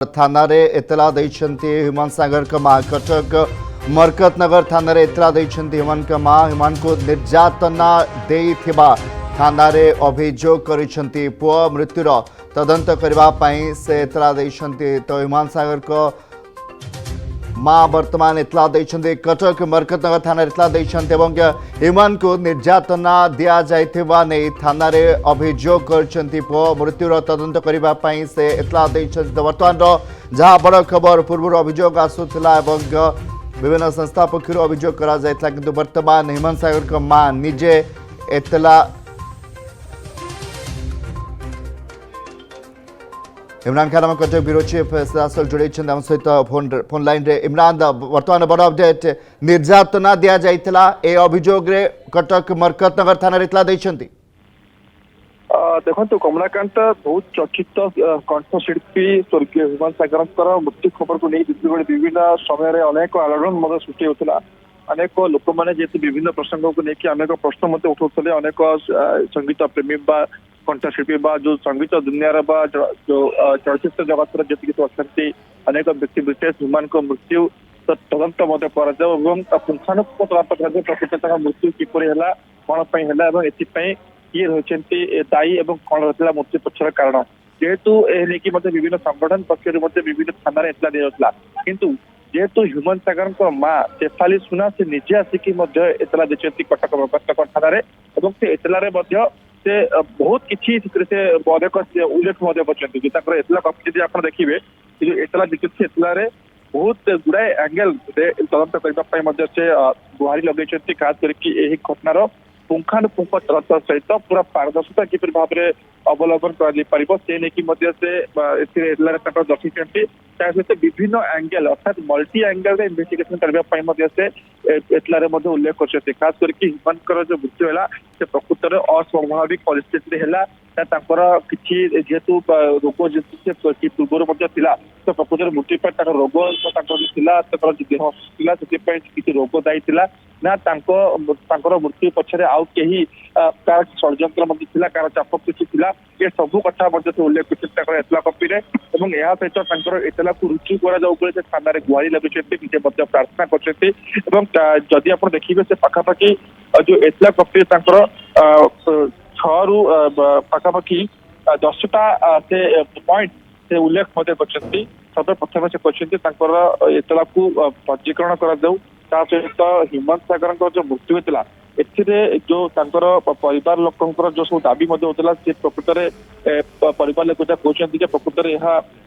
थाना रे एतला दैछन्ति हिमांशु सागर का मां कटक मरकतनगर थाना रे एतला दैछन्ति हिमान का मां हिमान को निर्यातना देइथिबा थाना रे अभियोग करिसन्ति पुआ मृत्युर तदंत करबा पई से एतला दैछन्ति तो हिमांशु सागर को मां वर्तमान इतला दैछन्ति कटक मरकतनगर थाना इतला दैछन्ति एवं हिमान को निर्यातना दिया जाइथिबा नै थाना रे अभियोग करछन्ति पो मृत्युर तदंत करिबा पई से इतला दैछन्ति तो वर्तमान जहा बड़ खबर पूर्व अभियोग आसुथिला एवं विभिन्न संस्था पक्षर अभियोग करा जाइतला किंतु वर्तमान हिमांशु सागर को मां निजे इतला इमरान खान कटक ब्यूरो चीफ सीधासल जोड़े सहित फोन लाइन रे इमरान वर्तमान बड़ अपडेट निर्यातना दिया जाइतला ए अभियोग रे कटक मरकतनगर थाना रे इतला दैछन्ति देखो कमलाकांत बहुत चर्चित कंठशिल्पी स्वर्गीय हिमांशु सागर मृत्यु खबर को नहीं विभिन्न समय अनेक आलोड़न सृष्टि होता अनेक लोक मैंने जेहेतु विभिन्न प्रसंग को लेकिन अनेक प्रश्न मत उठाते अनेक संगीत प्रेमी कंठशिल्पी जो संगीत दुनिया जो चलचित्र जगत जी अच्छा अनेक व्यक्ति विशेष हिमान को मृत्यु तदंत पुंखानुपुंख तदंत प्रकृत मृत्यु किपर है कौन है किए रही दायी और कौन रहा मृत्यु पक्षर कारण जेहेतु विभिन्न संगठन पक्ष विभिन्न थाना एतला दिया किंतु जेहेतु हिमांशु सागर मां शेफाली सुना से निजे आसिक एतला देखते कटक मरकतनगर थाना से एतला से बहुत किसी से अनेक उल्लेख कर एतला कपी जब आप देखिए जो एतला देखते एतला बहुत गुड़ाए एंगेल तदंत करने से गुहारी लगे खास करके घटनार पुंखानुपुंख तदंत सहित पूरा पारदर्शिता किपर भाव में अवलंबन कर दर्शाई सहित विभिन्न एंगेल अर्थात मल्टी एंगेल इन्वेस्टिगेशन करने से एतलार उल्लेख कर खास करके हिमान जो मृत्यु है से प्रकृत अस्वाभाविक परिस्थिति है किसी जेहेतु रोग जी पूर्व तो प्रकृत मृत्यु पर रोग देह किसी रोग दायी ना मृत्यु पछरे आउ कहीं कार षड्यंत्र कार चाप किसी ये सब कथा उल्लेख कर एतला कपी सहित एतला को रुजु कर थाना गुहारी लगे निजे प्रार्थना करदी आप देखिए से पाखापाखि जो एतला कपी छू पाखापाखि 10टा से पॉइंट से उल्लेख कर सब प्रथम से कहते एतला को पंजीकरण कर सहित हिमांशु सागर जो मृत्यु होता जो परिवार लोक जो सब दाबी होता से प्रकृत परिवार लोक कहते प्रकृत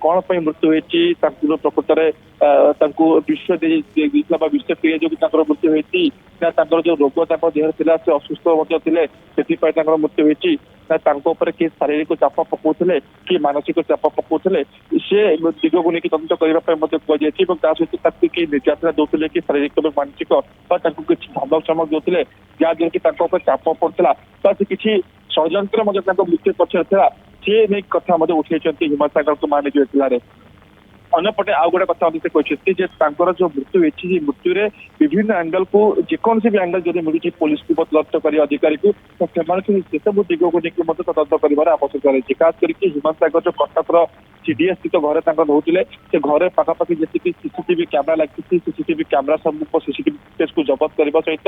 कौन मृत्यु होती प्रकृत विश्व विश्व क्रिया जो मृत्यु होती जो रोग देह से असुस्थ से मृत्यु होती किए शारीरिक चाप पकाउले कि मानसिक चाप पकाउले से दिग को लेकिन तदंत करने सहित किए निर्यातना दौले कि शारीरिक मानसिक किसी धमक चमक दौले जहाँद्वारा कि चाप पड़ता से किसी षड्यंत्र मृत्यु पक्ष था सी नहीं कथा उठे हिमांशु सागर को मान जो एतलार अंपटे आउ गोटे कथा कहते जो मृत्यु होती मृत्यु विभिन्न एंगल को जेकोसी भी एंगल जब मिली पुलिस को तदंत कर अधिकारी को से सब दिग को लेकिन तदंत कर आवश्यकता रही खास करके हिमांशु सागर जो कटक सीडीएस स्थित घरे रोते से घरे पाखापाखि जी सीसीटीवी कैमेरा लगी सीसीटीवी कैमेरा सब सीसीटीवी फुटेज को जबत करने सहित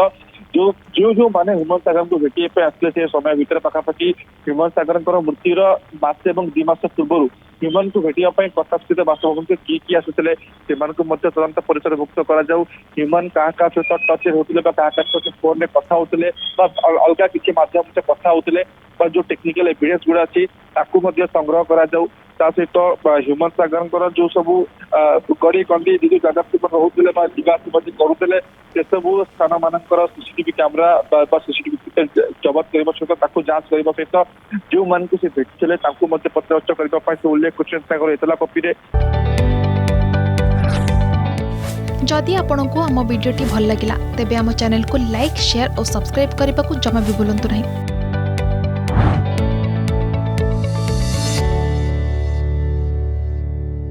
जो मैंने हिमांशु सागर को भेटे आसते से समय भितर पाखापाखि हिमांशु सागर मृत्युर मसे और 2 मास पूर्व हिमान को भेटापी कटक बासभवन किए आसुले तदंत परिसर मुक्त हिमान क्या सहित टच होते सहित फोन में कथा होते अलग किसी मध्यम से कथा होते जो टेक्निकल एविडेंस गुड़ा अच्छी संग्रह कर सहित हिमांशु सागर जो सब गड़ी कंदी जो जगह रोते करुले से सब स्थान मानकर सीसीटीवी कैमेरा सीसीटीवी फुटेज जबत करने सहित जांच करने सहित जो मान से भेटते पचराउच करने से उल्लेख कर एतला कपी जदि आपंक आम भिडी भल लगा तेब आम चैनल को लाइक शेयर और सब्सक्राइब करने को जमा भी भूलु नहीं।